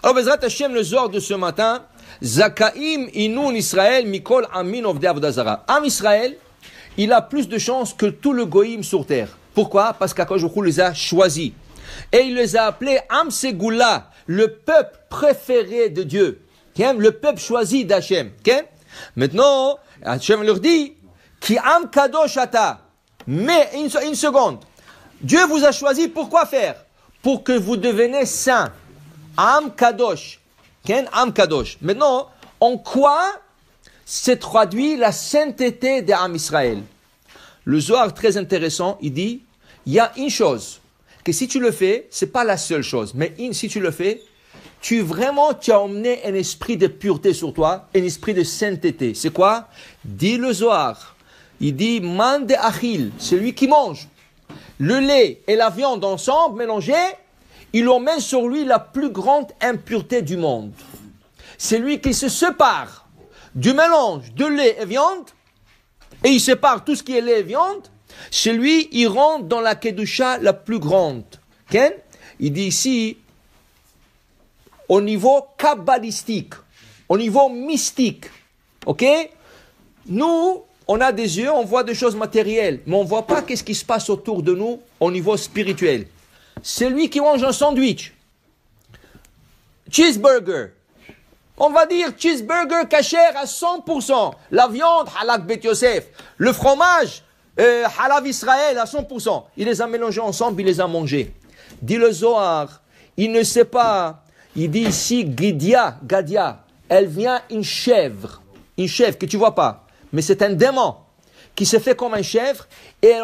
Alors, Bezrat Hashem, le Zohar de ce matin, Zakaim inun Israël mikol amin ovdei avodah zara. Am Israël, il a plus de chances que tout le goïm sur terre. Pourquoi? Parce qu'Akadosh Baruch Hu les a choisis. Et il les a appelés Am Segula, le peuple préféré de Dieu. Le peuple choisi d'Hachem. Maintenant, Hachem leur dit, Ki Am Kadosh Ata. Mais, une seconde. Dieu vous a choisi pour quoi faire? Pour que vous deveniez saints. Am Kadosh. Am Kadosh. Maintenant, en quoi se traduit la sainteté d'Am Israël? Le Zohar, très intéressant, il dit, il y a une chose, que si tu le fais, c'est pas la seule chose, mais si tu le fais, tu as emmené un esprit de pureté sur toi, un esprit de sainteté. C'est quoi? Dit le Zohar. Il dit, man de achil, celui qui mange le lait et la viande ensemble, mélangés, il emmène sur lui la plus grande impureté du monde. C'est lui qui se sépare du mélange de lait et viande, et il sépare tout ce qui est lait et viande, chez lui, il rentre dans la Kedusha la plus grande. Okay? Il dit ici, au niveau kabbalistique, au niveau mystique, ok? Nous, on a des yeux, on voit des choses matérielles, mais on ne voit pas qu'est-ce qui se passe autour de nous au niveau spirituel. Celui qui mange un sandwich, cheeseburger, on va dire cheeseburger kasher à 100%, la viande halak bet Yosef, le fromage halav Israël à 100%. Il les a mélangés ensemble, il les a mangés. Dit le Zohar, il ne sait pas. Il dit ici Gadia, elle vient une chèvre que tu vois pas, mais c'est un démon qui se fait comme un chèvre et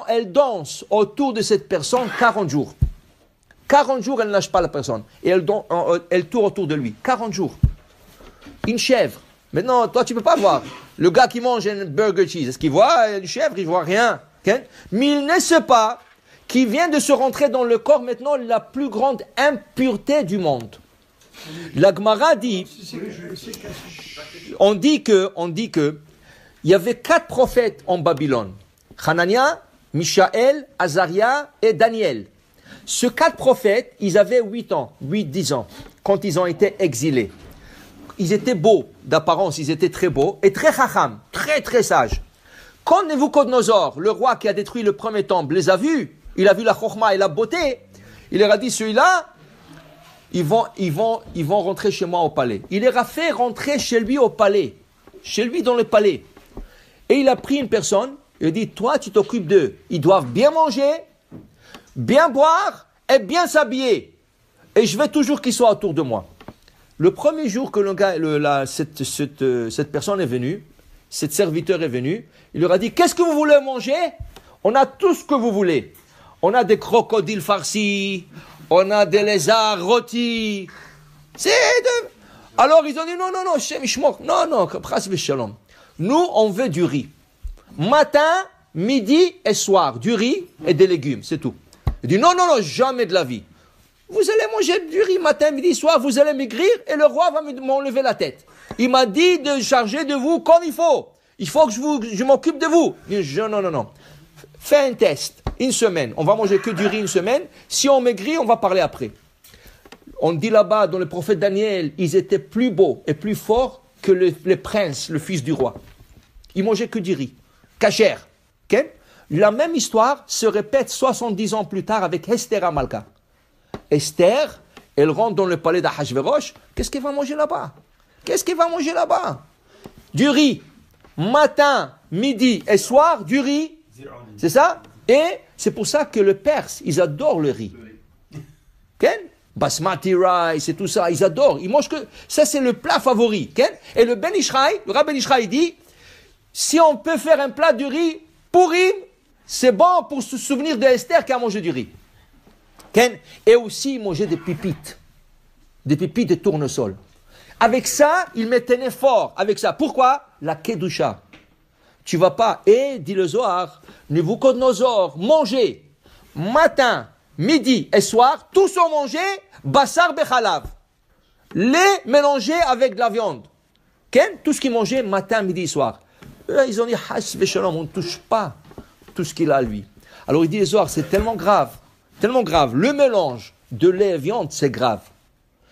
elle danse autour de cette personne 40 jours. 40 jours, elle ne lâche pas la personne et elle tourne autour de lui. 40 jours. Une chèvre. Maintenant, toi, tu ne peux pas voir. Le gars qui mange un burger cheese, est-ce qu'il voit une chèvre? Il ne voit rien. Okay? Mais il ne sait pas qu'il vient de se rentrer dans le corps maintenant la plus grande impureté du monde. La Gemara dit, on dit que, il y avait 4 prophètes en Babylone. Hanania, Mishaël, Azaria et Daniel. Ces 4 prophètes, ils avaient 8-10 ans, quand ils ont été exilés. Ils étaient beaux d'apparence, ils étaient très beaux et très chacham, très très sages. Quand Nebuchadnezzar, le roi qui a détruit le premier temple, les a vus, il a vu la chokhma et la beauté, il leur a dit, celui-là, ils vont rentrer chez moi au palais. Il leur a fait rentrer chez lui au palais, chez lui dans le palais. Et il a pris une personne, il a dit, toi tu t'occupes d'eux. Ils doivent bien manger, bien boire et bien s'habiller. Et je veux toujours qu'ils soient autour de moi. Le premier jour que cette personne est venue, cet serviteur est venu, il leur a dit, qu'est-ce que vous voulez manger? On a tout ce que vous voulez. On a des crocodiles farcis, on a des lézards rôtis. Alors ils ont dit, non, Shem Ishmor, non, pras v'shalom. Nous, on veut du riz. Matin, midi et soir, du riz et des légumes, c'est tout. Il dit, non, jamais de la vie. Vous allez manger du riz matin, midi, soir, vous allez maigrir et le roi va m'enlever la tête. Il m'a dit de charger de vous comme il faut. Il faut que je m'occupe de vous. Il dit, non. Fais un test, une semaine. On va manger que du riz une semaine. Si on maigrit, on va parler après. On dit là-bas, dans le prophète Daniel, ils étaient plus beaux et plus forts que le prince, le fils du roi. Ils mangeaient que du riz. Kasher. Okay? La même histoire se répète 70 ans plus tard avec Esther Amalka. Esther, elle rentre dans le palais d'Ahashverosh. Qu'est-ce qu'elle va manger là-bas? Du riz. Matin, midi et soir, du riz. C'est ça? Et c'est pour ça que les Perses, ils adorent le riz. Okay? Basmati rice et tout ça, ils adorent. Ils mangent que... Ça, c'est le plat favori. Okay? Et le Ben Ishraï, le Rabbi Ben Ishraï dit, si on peut faire un plat de riz pourri, c'est bon pour se souvenir d'Esther qui a mangé du riz. Et aussi, il mangeait des pépites de tournesol. Avec ça, il me tenait fort. Avec ça. Pourquoi? La Kedusha. Tu vas pas. Et, dit le Zohar, Nebuchadnezzar, manger, matin, midi et soir, tous ont mangé, bassar bechalav. Lait mélangé avec de la viande. Tout ce qu'ils mangeaient, matin, midi et soir. Ils ont dit, Hash Veshalom, on ne touche pas tout ce qu'il a lui. Alors il dit, le Zohar, c'est tellement grave. Le mélange de lait et viande, c'est grave.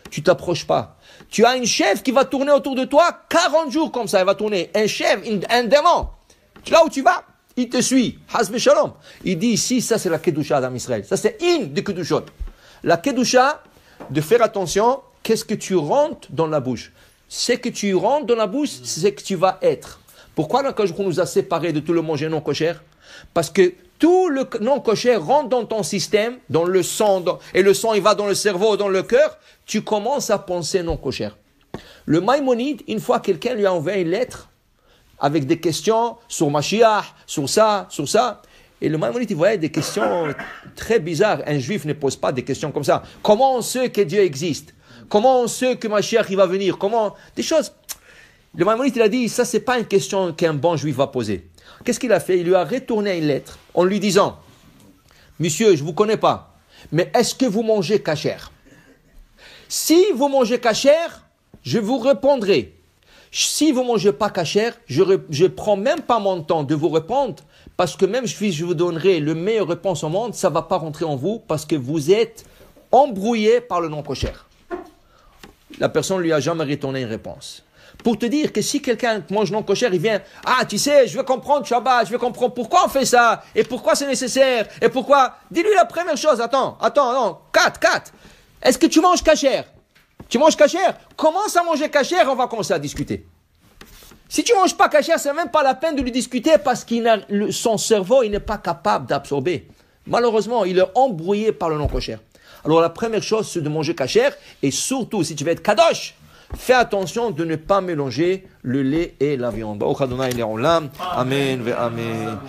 tu t'approches pas. Tu as une chèvre qui va tourner autour de toi 40 jours comme ça, elle va tourner. Un chèvre, un démon. Là où tu vas, il te suit. Hasbe shalom. Il dit ici, ça c'est la kedusha d'Am Israël. Ça c'est une de kedushot. La kedusha, de faire attention, qu'est-ce que tu rentres dans la bouche. Ce que tu rentres dans la bouche, c'est ce que tu vas être. Pourquoi la Kadosh nous a séparés de tout le manger non kosher? Parce que tout le non kosher rentre dans ton système, dans le sang, et le sang il va dans le cerveau, dans le cœur, tu commences à penser non kosher. Le Maïmonide, une fois quelqu'un lui a envoyé une lettre avec des questions sur Mashiach, sur ça, et le Maïmonide il voyait des questions très bizarres. Un juif ne pose pas des questions comme ça. Comment on sait que Dieu existe? Comment on sait que Mashiach il va venir? Comment? Des choses. Le Maïmonide il a dit, ça c'est pas une question qu'un bon juif va poser. Qu'est-ce qu'il a fait? Il lui a retourné une lettre en lui disant, monsieur, je ne vous connais pas, mais est-ce que vous mangez kasher? Si vous mangez kasher, je vous répondrai. Si vous ne mangez pas kasher, je ne prends même pas mon temps de vous répondre, parce que même si je vous donnerai le meilleur réponse au monde, ça ne va pas rentrer en vous, parce que vous êtes embrouillé par le non kosher. La personne ne lui a jamais retourné une réponse. Pour te dire que si quelqu'un mange non kosher, il vient, ah tu sais, je veux comprendre Shabbat, je veux comprendre pourquoi on fait ça, et pourquoi c'est nécessaire, et pourquoi, dis-lui la première chose, attends, non, 4, est-ce que tu manges kasher? Tu manges kasher? Commence à manger kasher, on va commencer à discuter. Si tu manges pas kasher, c'est même pas la peine de lui discuter, parce son cerveau, il n'est pas capable d'absorber. Malheureusement, il est embrouillé par le non kosher. Alors la première chose, c'est de manger kasher, et surtout, si tu veux être kadosh, fais attention de ne pas mélanger le lait et la viande. Amen, amen.